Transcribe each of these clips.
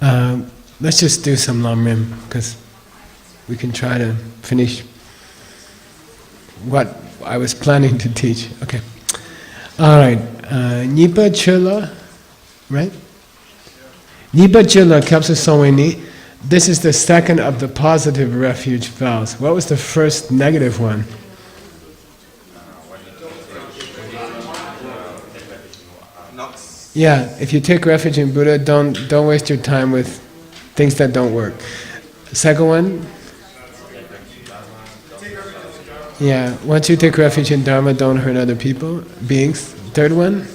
Let's just do some lamrim, because we can try to finish what I was planning to teach. Okay. All right. Nipa Chula, right? Nipa Chula Kapsa Soweni. This is the second of the positive refuge vows. What was the first negative one? Yeah, if you take refuge in Buddha, don't waste your time with things that don't work. Second one? Yeah, once you take refuge in Dharma, don't hurt other people, beings. Third one?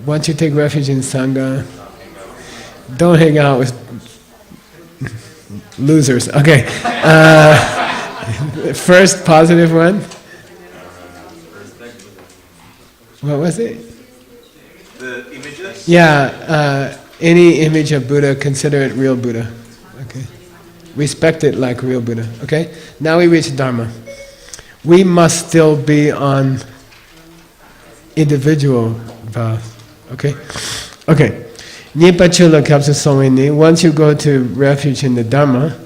Once you take refuge in Sangha, don't hang out with losers. Okay. First positive one? What was it? The images? Yeah, any image of Buddha, consider it real Buddha. Okay. Respect it like real Buddha. Okay? Now we reach Dharma. We must still be on individual vows. Okay? Okay. Nipa Chula Kapsa Soweni. Once you go to refuge in the Dharma,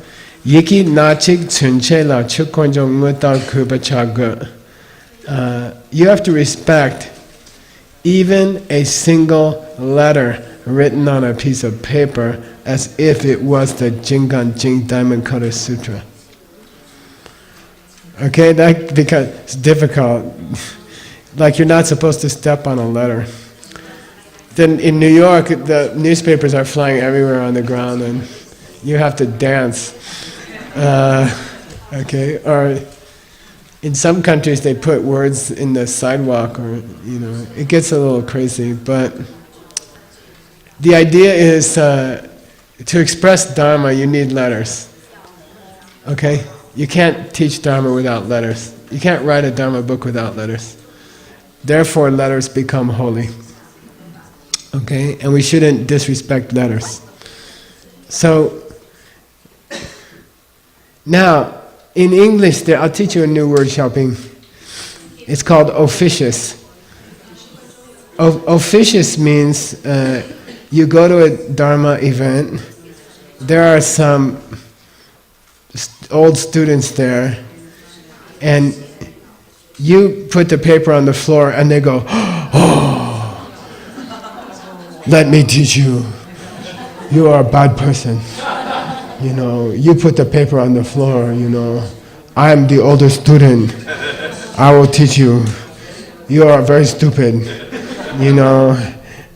Yiki Nachik Chunche La Chukonjo Ngutal Kuba Chaga. You have to respect even a single letter written on a piece of paper as if it was the Jingan Jing Diamond Cutter Sutra. Okay, that because it's difficult. Like you're not supposed to step on a letter. Then in New York, the newspapers are flying everywhere on the ground, and you have to dance. Okay, or in some countries they put words in the sidewalk, or it gets a little crazy. But the idea is to express Dharma, you need letters. Okay, you can't teach Dharma without letters. You can't write a Dharma book without letters. Therefore, letters become holy. Okay, and we shouldn't disrespect letters. So now, in English, I'll teach you a new word, Xiaoping. It's called officious. Officious means you go to a Dharma event, there are some old students there, and you put the paper on the floor and they go, "Oh, let me teach you. You are a bad person. You put the paper on the floor, I am the older student. I will teach you. You are very stupid,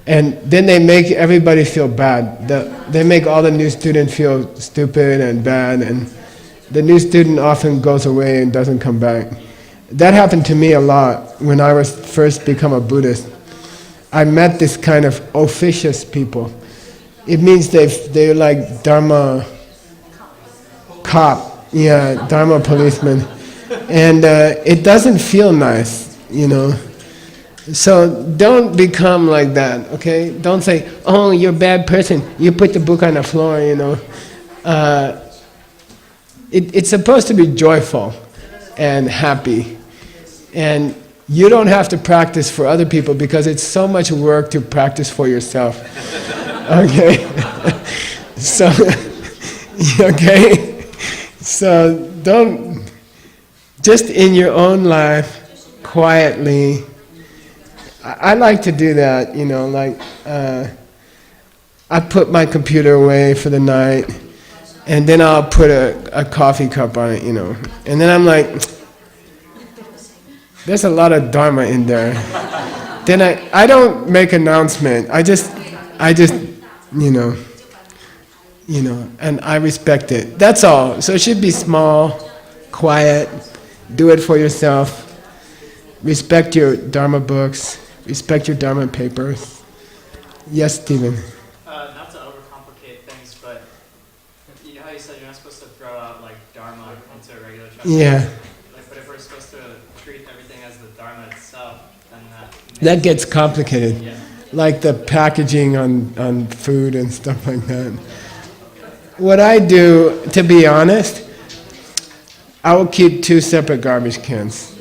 And then they make everybody feel bad. They make all the new students feel stupid and bad, and the new student often goes away and doesn't come back. That happened to me a lot when I was first become a Buddhist. I met this kind of officious people. It means they're like Dharma cop, Dharma policeman, and it doesn't feel nice, So don't become like that, okay? Don't say, "Oh, you're a bad person. You put the book on the floor," It's supposed to be joyful and happy, and you don't have to practice for other people because it's so much work to practice for yourself. Okay, so okay. So don't, just in your own life, quietly. I like to do that, I put my computer away for the night, and then I'll put a coffee cup on it, And then I'm like, there's a lot of Dharma in there. Then I don't make announcement. I just, and I respect it. That's all. So it should be small, quiet, do it for yourself. Respect your Dharma books, respect your Dharma papers. Yes, Stephen? Not to overcomplicate things, but you know how you said you're not supposed to throw out like Dharma into a regular chapter? Yeah. But if we're supposed to treat everything as the Dharma itself, then that gets complicated. Yeah. Like the packaging on food and stuff like that. What I do, to be honest, I will keep 2 separate garbage cans.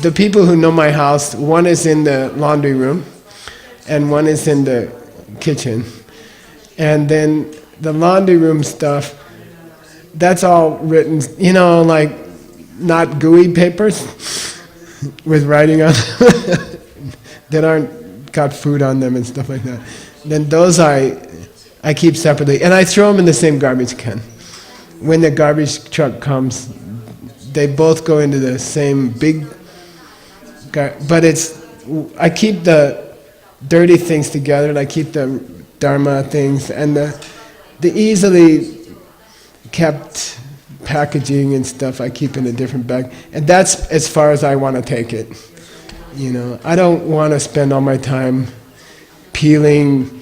The people who know my house, one is in the laundry room, and one is in the kitchen. And then the laundry room stuff, that's all written, you know, like not gooey papers with writing on them that aren't got food on them and stuff like that. Then those I keep separately, and I throw them in the same garbage can. When the garbage truck comes, they both go into the same big but I keep the dirty things together, and I keep the Dharma things, and the easily kept packaging and stuff I keep in a different bag. And that's as far as I want to take it. You know, I don't want to spend all my time peeling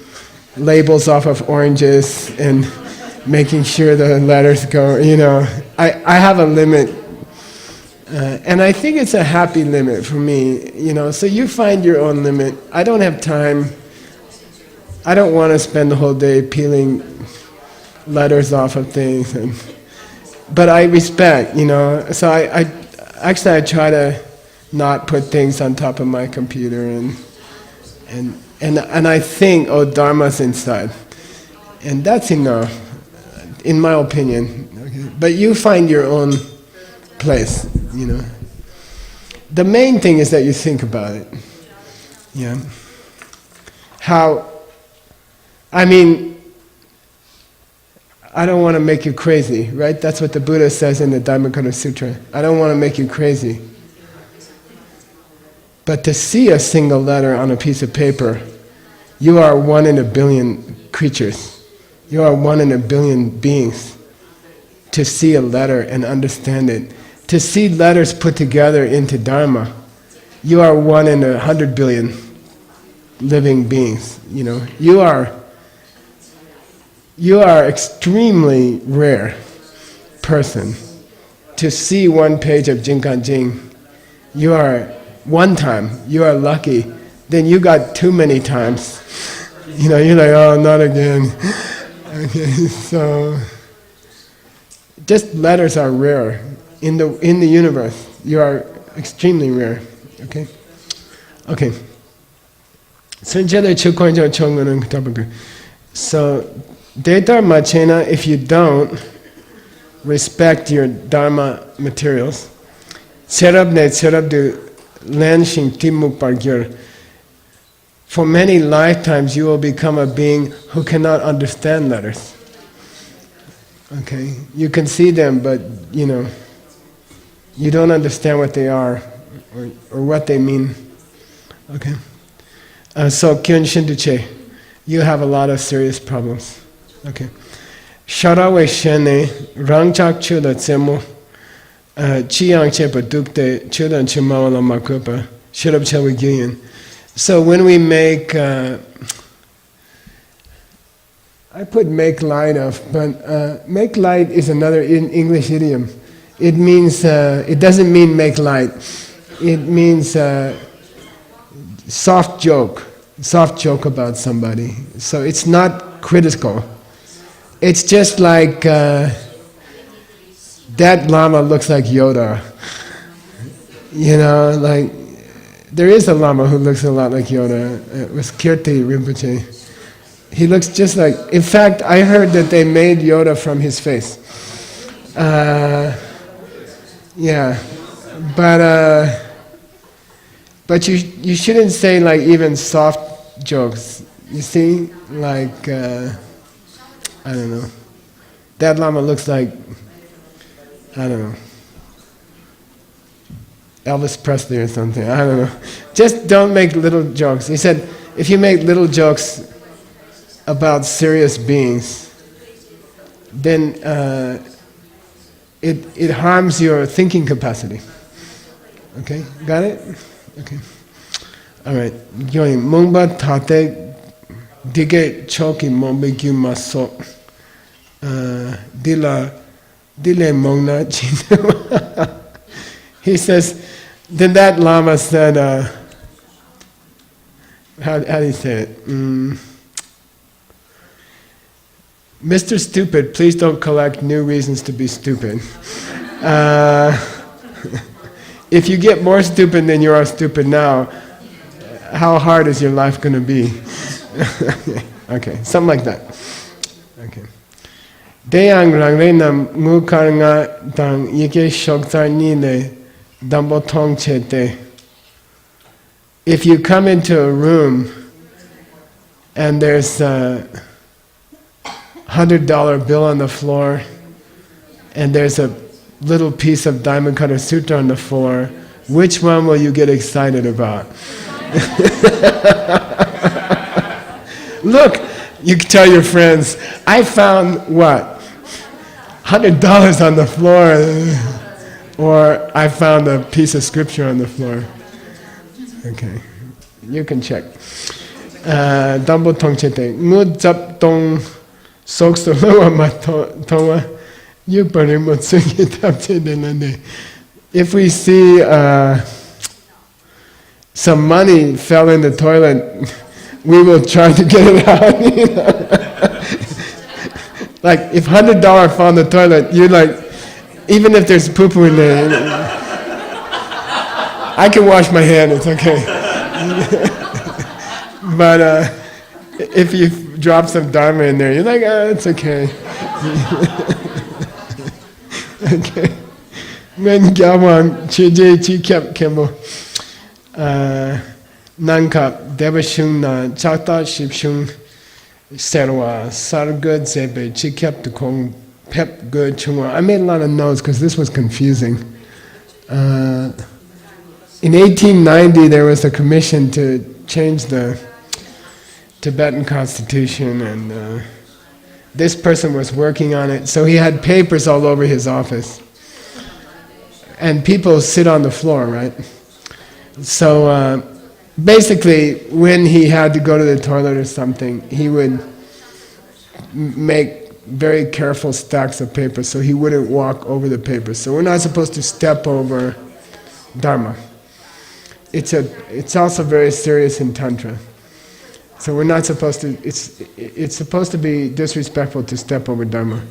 labels off of oranges and making sure the letters go, you know. I have a limit. And I think it's a happy limit for me, you know, so you find your own limit. I don't have time. I don't want to spend the whole day peeling letters off of things. But I respect, you know, so I try to not put things on top of my computer and I think, oh, Dharma's inside. And that's enough, in my opinion. Okay? But you find your own place, you know. The main thing is that you think about it. Yeah. How, I mean, I don't want to make you crazy, right? That's what the Buddha says in the Dhammapada Sutra. I don't want to make you crazy. But to see a single letter on a piece of paper, you are 1 in a billion creatures. You are 1 in a billion beings. To see a letter and understand it. To see letters put together into Dharma, you are 1 in 100 billion living beings. You know, you are extremely rare person. To see 1 page of Jinkan Jing, you are 1 time. You are lucky. Then you got too many times. You know, you're like, oh, not again. Okay, so just letters are rare. In the universe, you are extremely rare. Okay? Okay. So, Dharma Chena, if you don't respect your Dharma materials, for many lifetimes you will become a being who cannot understand letters. Okay? You can see them, but, you know, you don't understand what they are or what they mean. Okay? So, Kyun Shinduche, you have a lot of serious problems. Okay? Sharawe Shene, Rangchak Chula Tsemo, Chiyang Chepa Dukte, Chudan Chimawala Makupa, Shirab Chewa Gyuyen. So when we make, I put make light of, but make light is another English idiom. It means, it doesn't mean make light. It means soft joke about somebody. So it's not critical. It's just like, that Lama looks like Yoda. You know, like, there is a Lama who looks a lot like Yoda. It was Kirti Rinpoche. He looks just like, in fact, I heard that they made Yoda from his face. Yeah, but you shouldn't say like even soft jokes. You see, like I don't know. That Lama looks like, I don't know, Elvis Presley or something. I don't know. Just don't make little jokes. He said, if you make little jokes about serious beings, then it harms your thinking capacity. Okay, got it? Okay. All right. Going mongba tate dige choki mombe gyu maso dile mongna chin. He says, then that Lama said, how do you say it? Mr. Stupid, please don't collect new reasons to be stupid. If you get more stupid than you are stupid now, how hard is your life going to be? Okay, something like that. Okay. Deyang rangrena mukaranga dang yike shoktar nile dambo tong chete. If you come into a room and there's a $100 bill on the floor and there's a little piece of Diamond Cutter Sutra on the floor, which one will you get excited about? Look, you can tell your friends, I found what? $100 on the floor, or I found a piece of scripture on the floor. Okay, you can check. Dambo tong chete. Ngu zap tong sok so loa ma tonga. You pari mo tsuki tap chete nande. If we see some money fell in the toilet, we will try to get it out. You know? Like if $100 fell in the toilet, you're like, even if there's poo-poo in there, I can wash my hand, it's okay. But if you drop some dharma in there, you're like, it's okay. Okay. When gyawang chije chi kyap kembo nankap devashung na chakta shipshung serwa sargud zebe chi kyap to kong pep good chungwa. I made a lot of notes because this was confusing. In 1890 there was a commission to change the Tibetan constitution, and this person was working on it, so he had papers all over his office. And people sit on the floor, right? So basically, when he had to go to the toilet or something, he would make very careful stacks of papers so he wouldn't walk over the papers. So we're not supposed to step over Dharma. It's also very serious in Tantra. So we're not supposed to, it's supposed to be disrespectful to step over Dharma.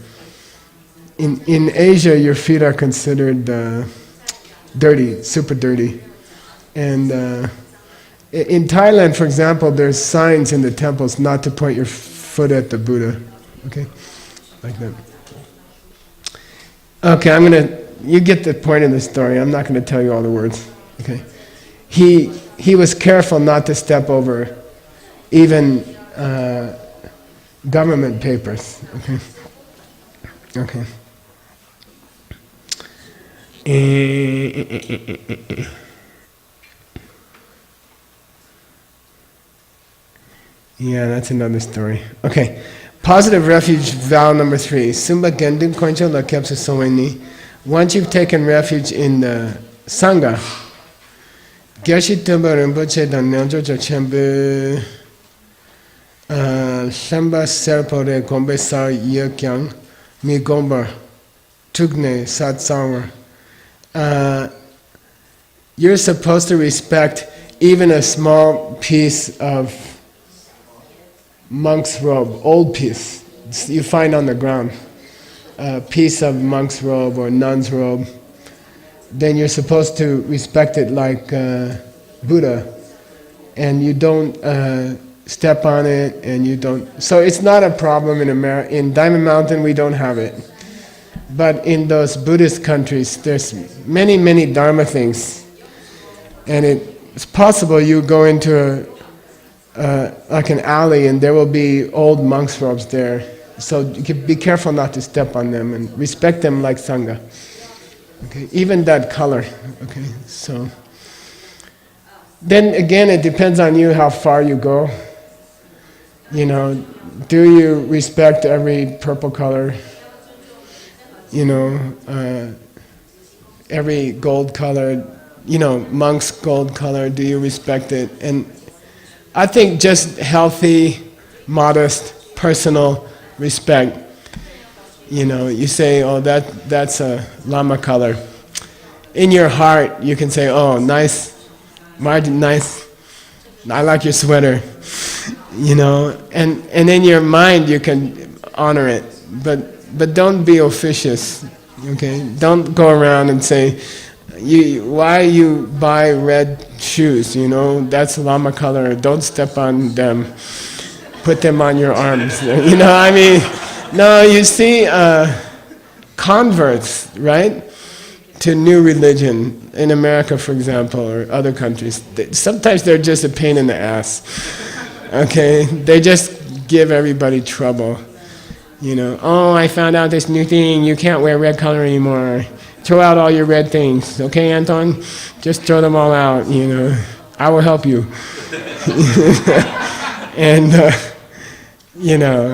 In Asia, your feet are considered dirty, super dirty. And in Thailand, for example, there's signs in the temples not to point your foot at the Buddha. Okay? Like that. Okay, you get the point of the story. I'm not going to tell you all the words. Okay? He was careful not to step over even government papers. Okay? Okay. Yeah, that's another story. Okay. Positive refuge vow number 3. Sumba gendun koncho la kepsa soweni. Once you've taken refuge in the Sangha, Geshe Tumba Rinpoche dan Nyangcho Chembe Shamba Serpore Gombe Sar Yekyang Mi Gomba Tugne Sat Sangwa. You're supposed to respect even a small piece of monk's robe, old piece you find on the ground, a piece of monk's robe or nun's robe. Then you're supposed to respect it like Buddha, and you don't step on it, and you don't. So it's not a problem in Diamond Mountain. We don't have it, but in those Buddhist countries, there's many, many Dharma things, and it's possible you go into like an alley, and there will be old monks' robes there. So you can be careful not to step on them and respect them like Sangha. Okay, even that color. Okay, so then again, it depends on you how far you go. You know, do you respect every purple color? You know, every gold color. You know, monk's gold color. Do you respect it? And I think just healthy, modest, personal respect. You know, you say, oh, that's a Lama color. In your heart, you can say, oh, nice, Martin, nice. I like your sweater. You know, and in your mind, you can honor it. But don't be officious. Okay, don't go around and say, Why you buy red shoes? You know, that's Lama color. Don't step on them. Put them on your arms. You know, I mean, no. You see, converts, right, to new religion in America, for example, or other countries. Sometimes they're just a pain in the ass. Okay, they just give everybody trouble. You know, oh, I found out this new thing. You can't wear red color anymore. Throw out all your red things, okay, Anton? Just throw them all out, you know. I will help you. And, you know,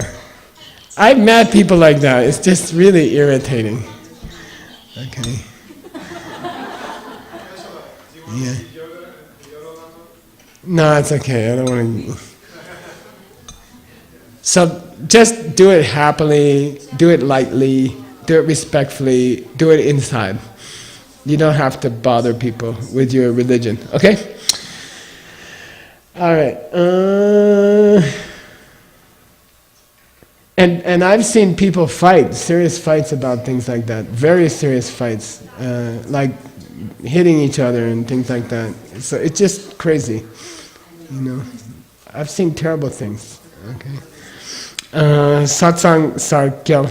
I've met people like that. It's just really irritating. Okay. Yeah. No, it's okay. I don't want to. So just do it happily, do it lightly, do it respectfully, do it inside. You don't have to bother people with your religion, okay? All right. And I've seen people fight, serious fights about things like that, very serious fights, like hitting each other and things like that. So it's just crazy, you know. I've seen terrible things, okay? Satsang sarkyal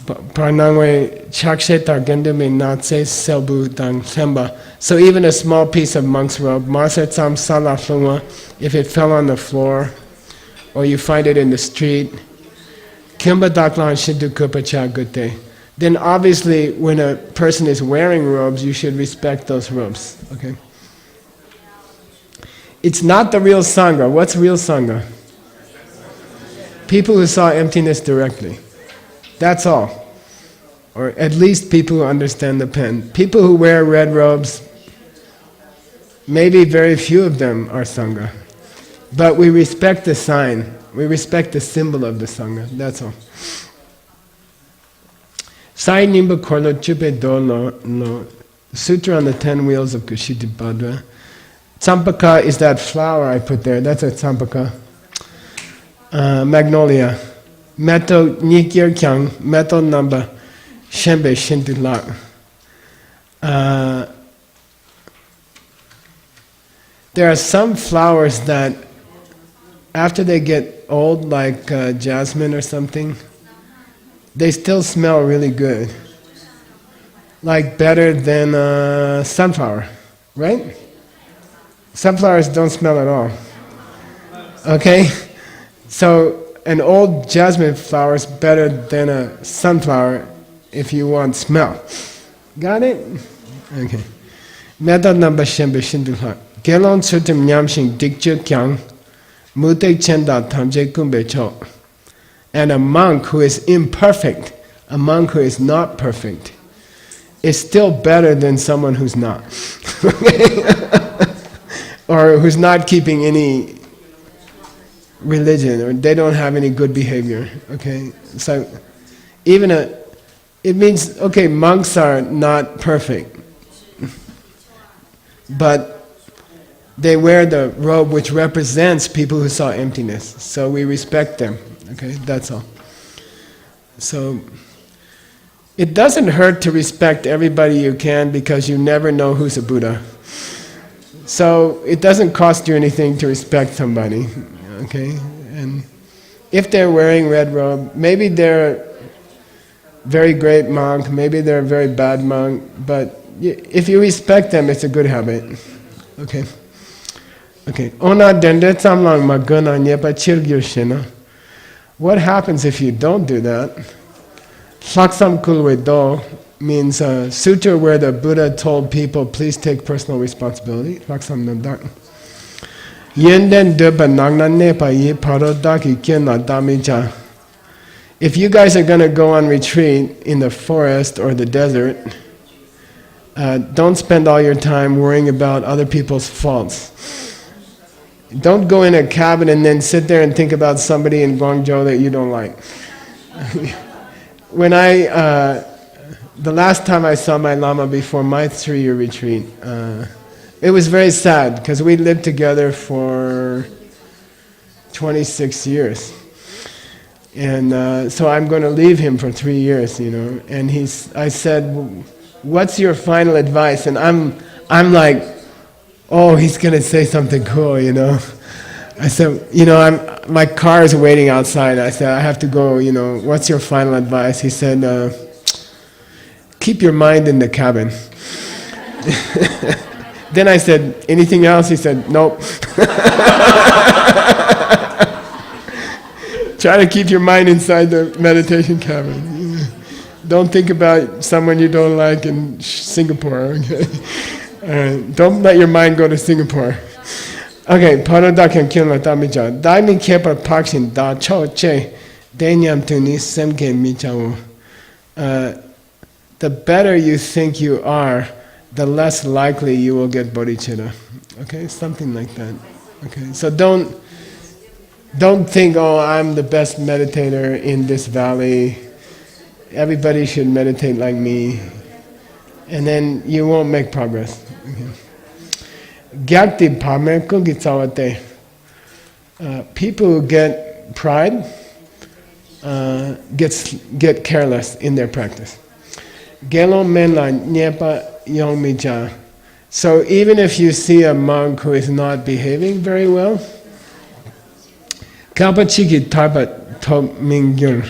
pranangwe chakshe targendeme natse selbu tang semba. So even a small piece of monk's robe, marsetsam salaflungwa, if it fell on the floor, or you find it in the street, kimba daklan shindu kupacha gute. Then obviously when a person is wearing robes, you should respect those robes, okay? It's not the real Sangha. What's real Sangha? People who saw emptiness directly. That's all. Or at least people who understand the pen. People who wear red robes, maybe very few of them are Sangha. But we respect the sign. We respect the symbol of the Sangha. That's all. Sai Nimba Korlo Chupe Do no Sutra on the 10 Wheels of Kushitabhadra. Tsampaka is that flower I put there. That's a tsampaka. Magnolia. Meto Nikir Kyang. Meto Namba Shembe Shintulak. There are some flowers that after they get old, like jasmine or something, they still smell really good. Like better than sunflower, right? Sunflowers don't smell at all. Okay? So an old jasmine flower is better than a sunflower if you want smell. Got it? Okay. Method number shembe shindulha. Gelon sutim nyamshing dikje kyang mutek chenda tamje kumbe cho. And a monk who is imperfect, a monk who is not perfect, is still better than someone who's not. Or who's not keeping any religion, or they don't have any good behavior, okay? So, it means, okay, monks are not perfect, but they wear the robe which represents people who saw emptiness, so we respect them, okay? That's all. So, it doesn't hurt to respect everybody you can, because you never know who's a Buddha. So it doesn't cost you anything to respect somebody, okay? And if they're wearing red robe, maybe they're a very great monk, maybe they're a very bad monk, but if you respect them, it's a good habit, okay? Okay. Ona dende tsamlang magana nyepa chirgyo shena. What happens if you don't do that? Saksam kulwe do means a sutra where the Buddha told people, please take personal responsibility. Laksam nandak. Yenden deba nangna nepa ye parodaki kena damija. If you guys are going to go on retreat in the forest or the desert, don't spend all your time worrying about other people's faults. Don't go in a cabin and then sit there and think about somebody in Guangzhou that you don't like. When the last time I saw my Lama before my 3-year retreat, it was very sad because we lived together for 26 years. And so I'm going to leave him for 3 years, you know. And I said, what's your final advice? And I'm like, oh, he's gonna say something cool, you know. I said, you know, my car is waiting outside. I said, I have to go, you know, what's your final advice? He said, keep your mind in the cabin. Then I said, anything else? He said, nope. Try to keep your mind inside the meditation cabin. Don't think about someone you don't like in Singapore, okay? Don't let your mind go to Singapore. Okay, Parodakan Kyunla Tamija. Daimi Kepa Pakshin Da Cho Che Denyam Tuni Semke Michawo. The better you think you are, the less likely you will get bodhicitta. Okay, something like that. Okay, so don't think, oh, I'm the best meditator in this valley. Everybody should meditate like me, and then you won't make progress. Gyakti pame kugitsawate. People who get pride get careless in their practice. Gelo menla nyepa yongmija. So even if you see a monk who is not behaving very well, kapachiki tarpat top mingyur,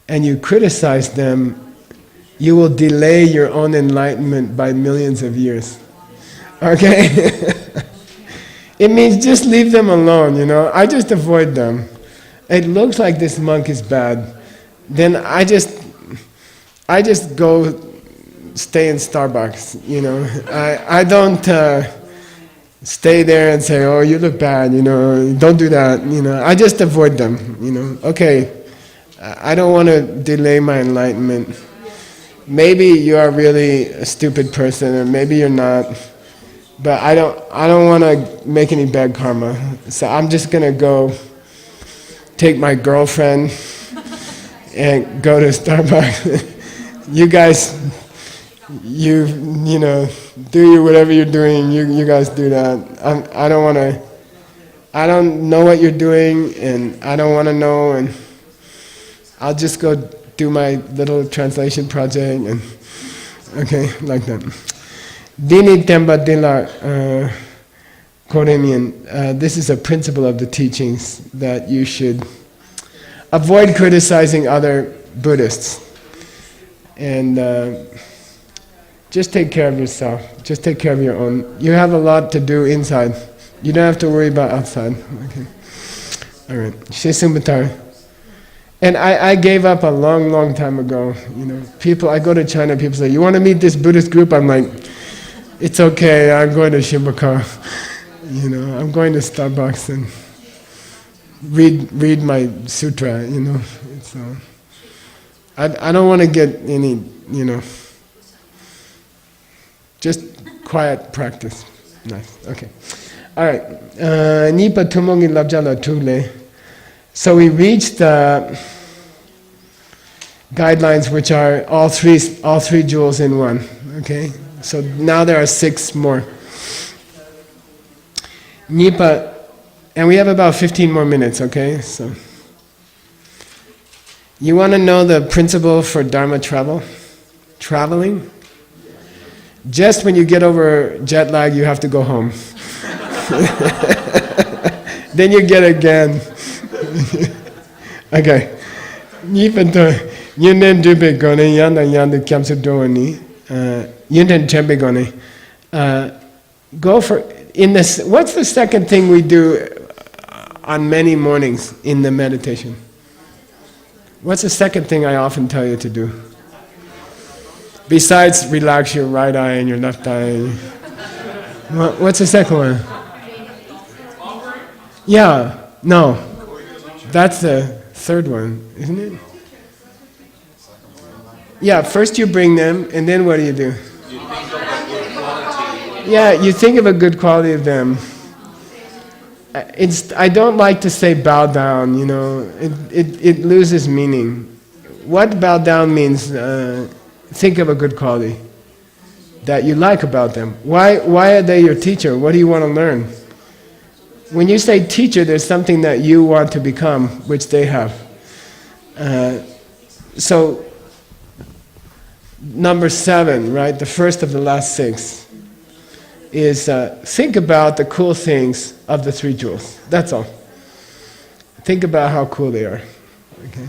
and you criticize them, you will delay your own enlightenment by millions of years. Okay? It means just leave them alone, you know. I just avoid them. It looks like this monk is bad. Then I just go stay in Starbucks, you know. I don't stay there and say, oh, you look bad, you know, don't do that, you know. I just avoid them, you know. Okay, I don't want to delay my enlightenment. Maybe you are really a stupid person, or maybe you're not, but I don't want to make any bad karma. So I'm just gonna go take my girlfriend and go to Starbucks. You guys, you know, do whatever you're doing. You guys do that. I don't want to. I don't know what you're doing, and I don't want to know, and I'll just go do my little translation project, and okay, like that. Dini Temba Dila Koremian. This is a principle of the teachings, that you should avoid criticizing other Buddhists, and just take care of yourself. Just take care of your own. You have a lot to do inside. You don't have to worry about outside. Okay. All right. Shesumbatar. And I gave up a long time ago. You know, people. I go to China. People say, "You want to meet this Buddhist group?" I'm like, "It's okay. I'm going to Shimbaka. You know, I'm going to Starbucks and read my sutra." You know, it's. I don't want to get any. You know. Just quiet practice. Nice. Okay. All right. Nipa tumongi labjala tule. So we reached the guidelines, which are all three jewels in one. Okay. So now there are 6 more. Nipa, and we have about 15 more minutes. Okay. So you want to know the principle for Dharma traveling? Just when you get over jet lag, you have to go home. Then you get again. Okay. Yunden dupe gone yanda yanda kyamsu doani. Yunden tempe gone. Go for in this. What's the second thing we do on many mornings in the meditation? What's the second thing I often tell you to do? Besides relax your right eye and your left eye. What's the second one? Yeah, no. That's the third one, isn't it? Yeah, first you bring them, and then what do you do? Yeah, you think of a good quality of them. I don't like to say bow down, you know. It loses meaning. What bow down means, think of a good quality that you like about them. Why are they your teacher? What do you want to learn? When you say teacher, there's something that you want to become, which they have. So number 7, right? The first of the last 6 is think about the cool things of the 3 jewels. That's all. Think about how cool they are. Okay.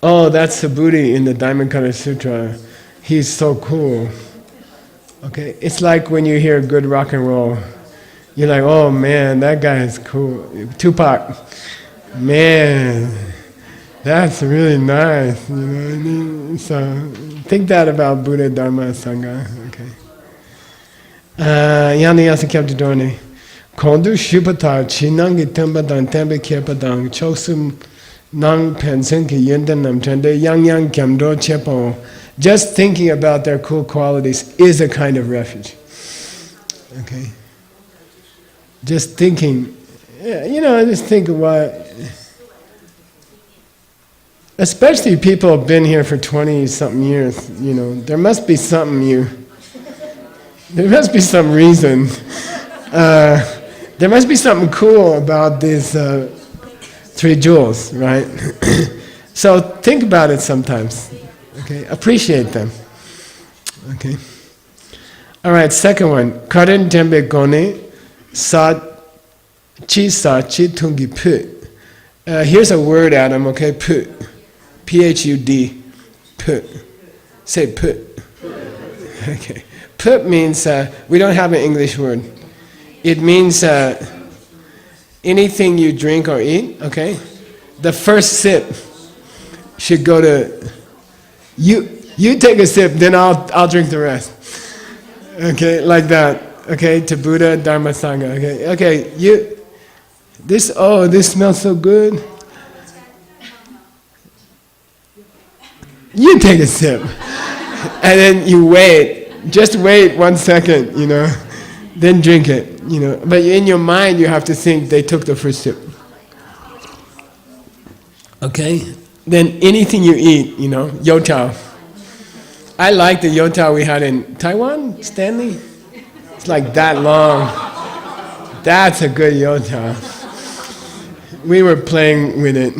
Oh, that's the Buddha in the Diamond Cutter Sutra. He's so cool. Okay, it's like when you hear good rock and roll, you're like, oh man, that guy is cool. Tupac, man, that's really nice. You know what I mean? So think that about Buddha, Dharma, Sangha. Okay. Yani yasa kyabdi dorni. Kondu shupatar chinangi tempadang tempe kyepadang chosum nang pensenki yendanam chande yang kyamdo chepo. Just thinking about their cool qualities is a kind of refuge. Okay? Just thinking, just think of what... Especially people who have been here for 20-something years, there must be something there must be some reason. There must be something cool about these 3 jewels, right? So think about it sometimes. Okay, appreciate them. Okay. All right, second one. Karen Jembe Gone Sa Chi Sa Chi Tungi Put. Here's a word, Adam, okay? Put. P-H-U-D. Put. Say put. Okay. Put means, we don't have an English word. It means anything you drink or eat, okay? The first sip should go to... You take a sip, then I'll drink the rest. Okay, like that. Okay, to Buddha, Dharma, Sangha. Okay, this smells so good. You take a sip, and then you wait. Just wait 1 second, then drink it, But in your mind, you have to think they took the first sip. Okay. Then anything you eat, youtiao. I like the youtiao we had in Taiwan, Stanley. It's like that long. That's a good youtiao. We were playing with it.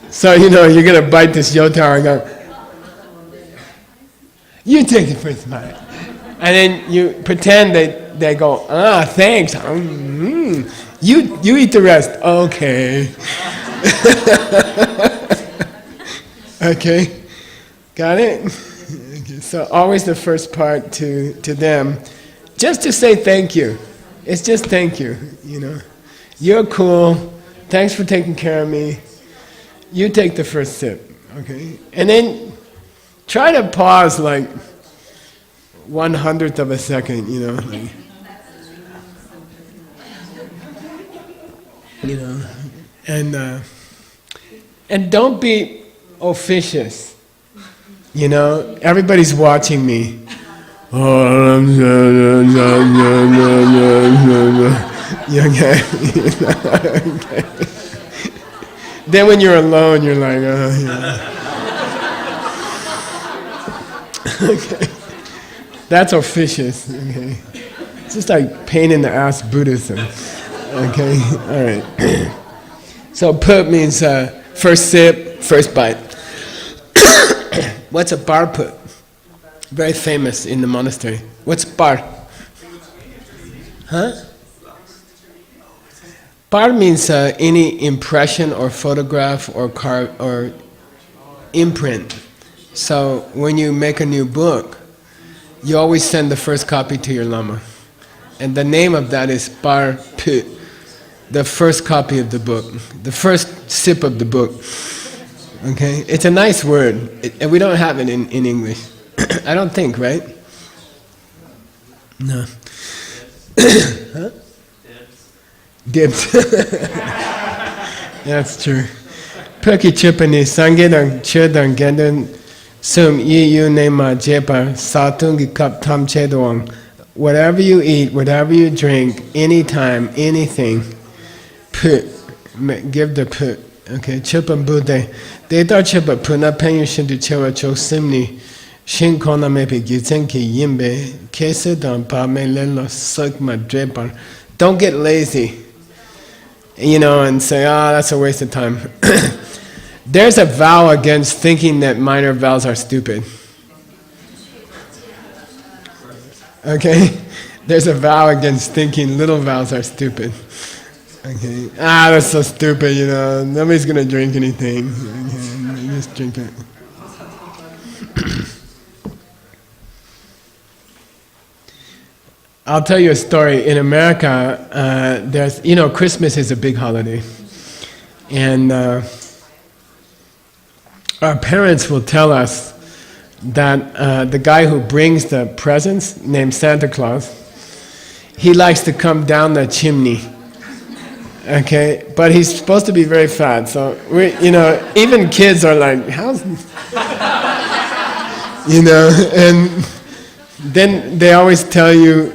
So, you're going to bite this youtiao and go, you take the first bite. And then you pretend they go, thanks. You eat the rest. Okay. Okay. Got it? Okay. So always the first part to them, just to say thank you. It's just thank you, You're cool. Thanks for taking care of me. You take the first sip. Okay? And then try to pause like 1/100th of a second, and don't be officious. Everybody's watching me. Okay. Then when you're alone, you're like, Okay. That's officious. Okay. It's just like pain in the ass Buddhism. Okay. All right. So put means first sip, first bite. What's a bar put? Very famous in the monastery. What's bar? Huh? Bar means any impression or photograph or imprint. So when you make a new book, you always send the first copy to your lama. And the name of that is bar put, the first copy of the book, the first sip of the book. Okay? It's a nice word, and we don't have it in English. I don't think, right? No. Huh? Dibs. That's true. Perki chipani sangedang chedang gendan sum yu nema jepa satungi kap tam chedoang. Whatever you eat, whatever you drink, anytime, anything, put, give the put. Okay, chipan bude. Deta chipa puna penyu shindu chewa cho simni. Shin kona mepi gizenki yimbe. Kese dan pa me lelo sukma drepan. Don't get lazy. And say, that's a waste of time. There's a vow against thinking that minor vows are stupid. Okay? There's a vow against thinking little vows are stupid. Okay? That's so stupid, nobody's gonna drink anything. Okay? Just drink it. I'll tell you a story. In America, there's, Christmas is a big holiday. And our parents will tell us that the guy who brings the presents, named Santa Claus, he likes to come down the chimney. Okay? But he's supposed to be very fat. So, even kids are like, how's... and then they always tell you,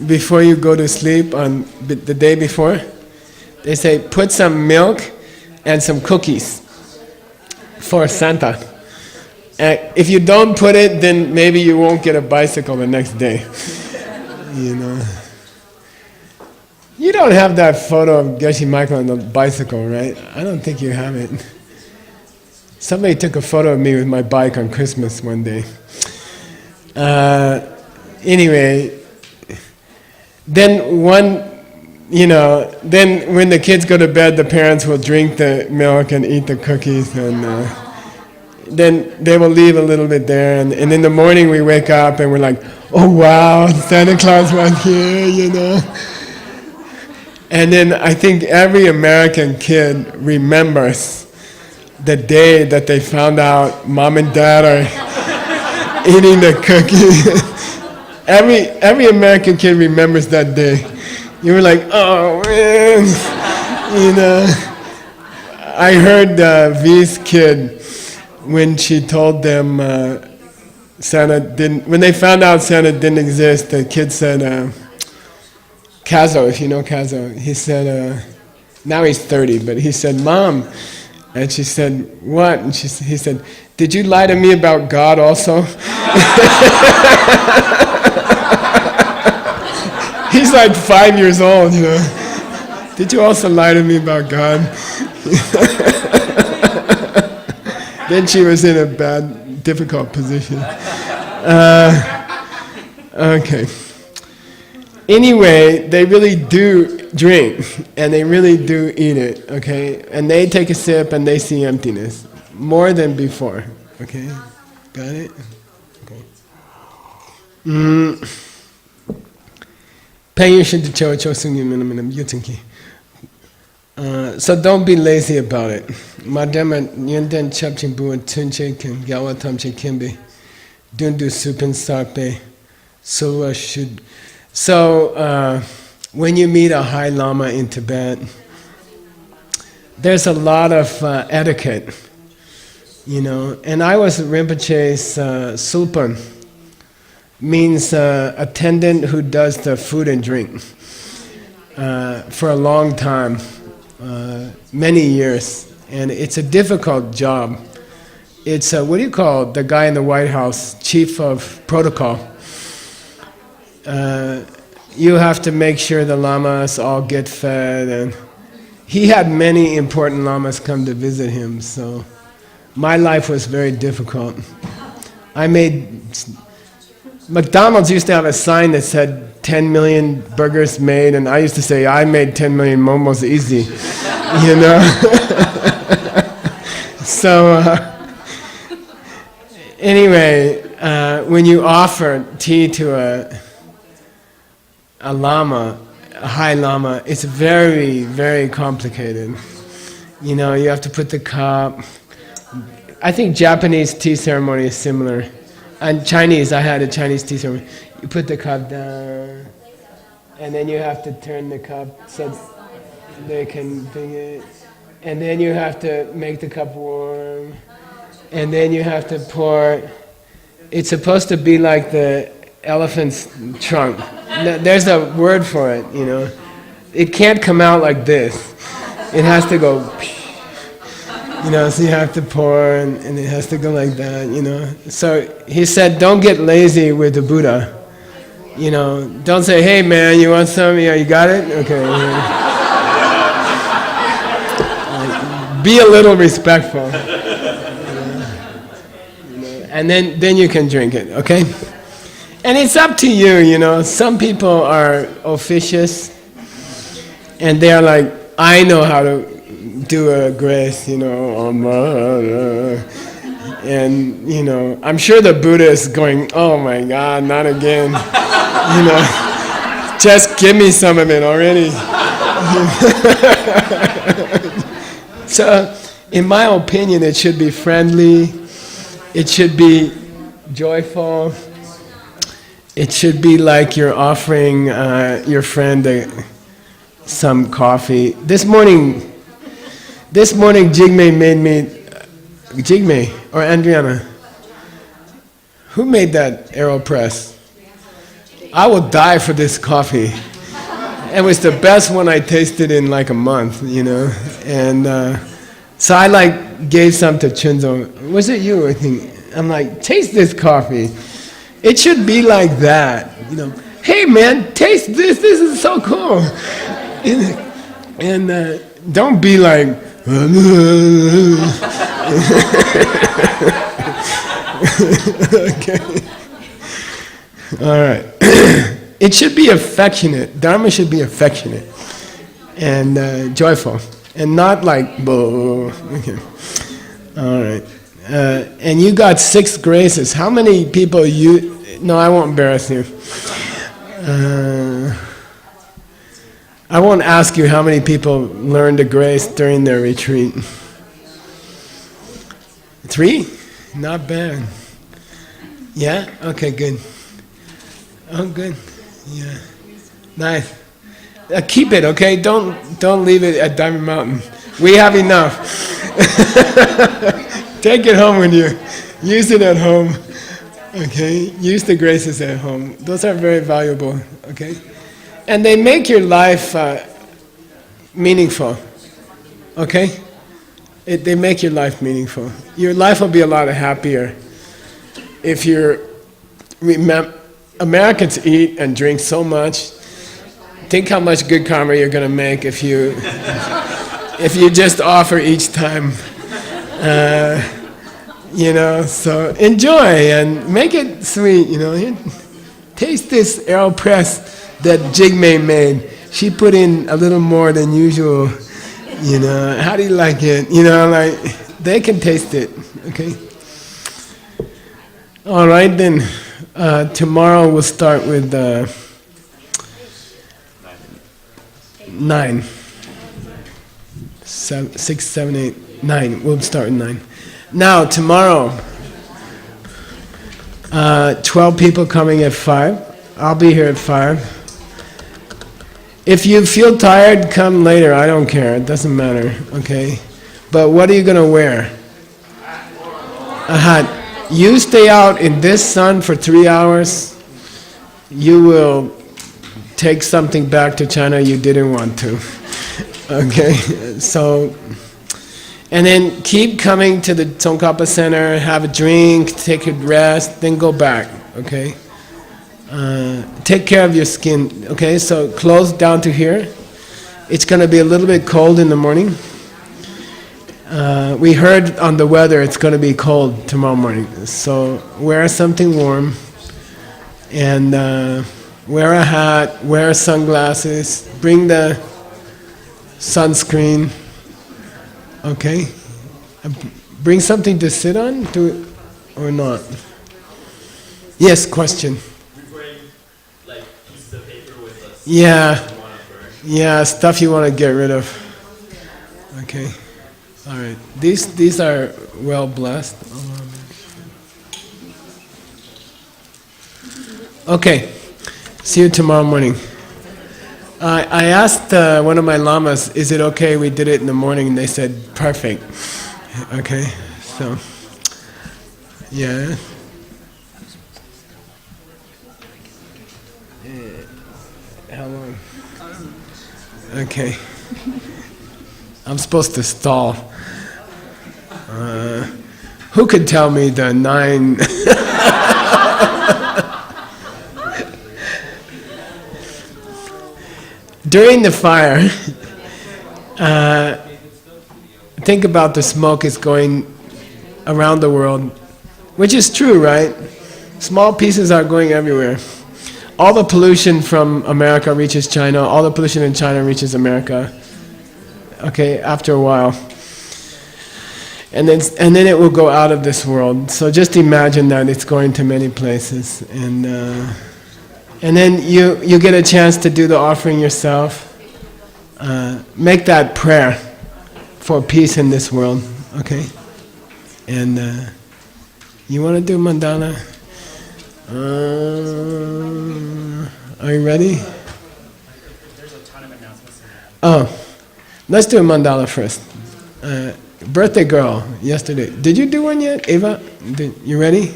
before you go to sleep on the day before, they say, put some milk and some cookies for Santa. If you don't put it, then maybe you won't get a bicycle the next day. You don't have that photo of Geshe Michael on the bicycle, right? I don't think you have it. Somebody took a photo of me with my bike on Christmas one day. Anyway, then then when the kids go to bed, the parents will drink the milk and eat the cookies, and then they will leave a little bit there, and in the morning we wake up and we're like, oh wow, Santa Claus was here, And then I think every American kid remembers the day that they found out mom and dad are eating the cookie. Every American kid remembers that day. You were like, oh man, I heard V's kid, when she told them when they found out Santa didn't exist, the kid said, Kazo, if you know Kazo, he said, now he's 30, but he said, Mom, and she said, what? And he said, did you lie to me about God also? He's like 5 years old, Did you also lie to me about God? Then she was in a bad, difficult position. Okay. Anyway, they really do drink, and they really do eat it, okay? And they take a sip and they see emptiness, more than before, okay? Got it? Okay. So don't be lazy about it. So when you meet a High Lama in Tibet, there's a lot of etiquette, And I was Rinpoche's sulpan, means attendant who does the food and drink for a long time, many years, and it's a difficult job. It's what do you call the guy in the White House, chief of protocol? You have to make sure the lamas all get fed, and he had many important lamas come to visit him, so my life was very difficult. McDonald's used to have a sign that said 10 million burgers made, and I used to say, I made 10 million momos easy, So, anyway, when you offer tea to a lama, a high lama, it's very, very complicated. You have to put the cup. I think Japanese tea ceremony is similar. And Chinese, I had a Chinese tea ceremony. You put the cup down, and then you have to turn the cup so they can drink it. And then you have to make the cup warm. And then you have to pour. It's supposed to be like the elephant's trunk. There's a word for it, It can't come out like this. It has to go, so you have to pour, and it has to go like that, So he said, don't get lazy with the Buddha. Don't say, hey man, you want some? Yeah, you got it? Okay. Be a little respectful. And then you can drink it, okay? And it's up to you, you know. Some people are officious, and they are like, I know how to do a grace, you know, and, you know, I'm sure the Buddha is going, oh my God, not again, you know, just give me some of it already. So, in my opinion, it should be friendly, it should be joyful, it should be like you're offering your friend some coffee. This morning Jigme made me, Jigme or Andriana, who made that AeroPress? I will die for this coffee. It was the best one I tasted in like a month, you know. And so I like gave some to Chunzo. Was it you? I think. I'm like, taste this coffee. It should be like that, you know. Hey man, taste this. This is so cool. And don't be like. Okay. All right. It should be affectionate. Dharma should be affectionate and joyful, and not like. Okay. All right. And you got 6 graces. How many people you? No, I won't embarrass you. I won't ask you how many people learned the grace during their retreat. 3? Not bad. Yeah? Okay, good. Oh, good. Yeah. Nice. Keep it, okay? Don't leave it at Diamond Mountain. We have enough. Take it home when you use it at home. Okay? Use the graces at home. Those are very valuable, okay? And they make your life meaningful. Okay? They make your life meaningful. Your life will be a lot happier if you're... Americans eat and drink so much. Think how much good karma you're going to make if you just offer each time. You know, so enjoy and make it sweet, you know. Taste this AeroPress that Jigme made. She put in a little more than usual, you know. How do you like it? You know, like, they can taste it, okay? All right, then. Tomorrow we'll start with 9. 6, 7, 8, 9. We'll start with 9. Now, tomorrow, 12 people coming at 5. I'll be here at 5. If you feel tired, come later. I don't care. It doesn't matter, okay? But what are you going to wear? A hat. You stay out in this sun for 3 hours, you will take something back to China you didn't want to. Okay? So, and then keep coming to the Tsongkhapa Center, have a drink, take a rest, then go back, okay? Take care of your skin, okay? So clothes down to here. It's going to be a little bit cold in the morning. We heard on the weather it's going to be cold tomorrow morning. So wear something warm and wear a hat, wear sunglasses, bring the sunscreen, okay? Bring something to sit on or not? Yes, question. We bring like pieces of paper with us. Yeah, yeah, stuff you want to get rid of. Okay, all right. These are well blessed. Okay, see you tomorrow morning. I asked one of my lamas, is it okay we did it in the morning? And they said, perfect. Okay, so, yeah. How long? Okay. I'm supposed to stall. Who could tell me the 9... During the fire, think about the smoke is going around the world, which is true, right? Small pieces are going everywhere. All the pollution from America reaches China, all the pollution in China reaches America. Okay, after a while. And then it will go out of this world. So just imagine that it's going to many places. And then you get a chance to do the offering yourself. Make that prayer for peace in this world, okay? And you want to do mandala? Are you ready? There's a ton of announcements. Oh, let's do a mandala first. Birthday girl, yesterday. Did you do one yet, Eva? You ready?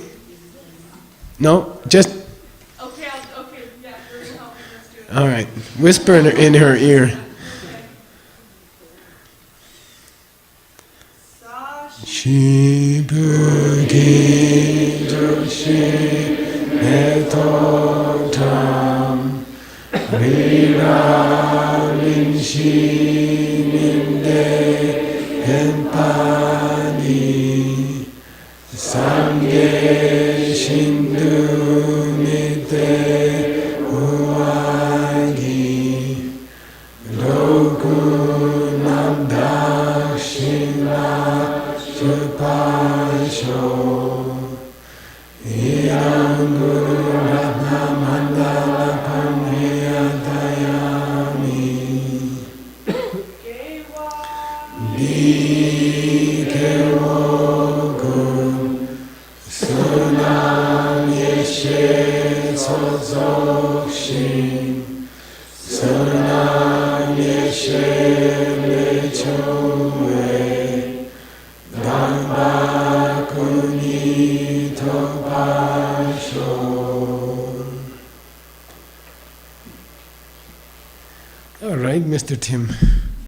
No? Just... Okay, yeah, we're helping, let's do it. All right. Whisper in her ear. Shibuki Joshi Metotam Viramin Shininde Empani Sangye Shindu Mite Uagi Loku Namdakshina Chupasho Iyam Guru Ratna Mandala Pamhiyatayami Dikewogun Sunam Yeshe Sozokshin Sunam Yeshe Lechowe Dhamma Kunito Basho. All right, Mr. Tim.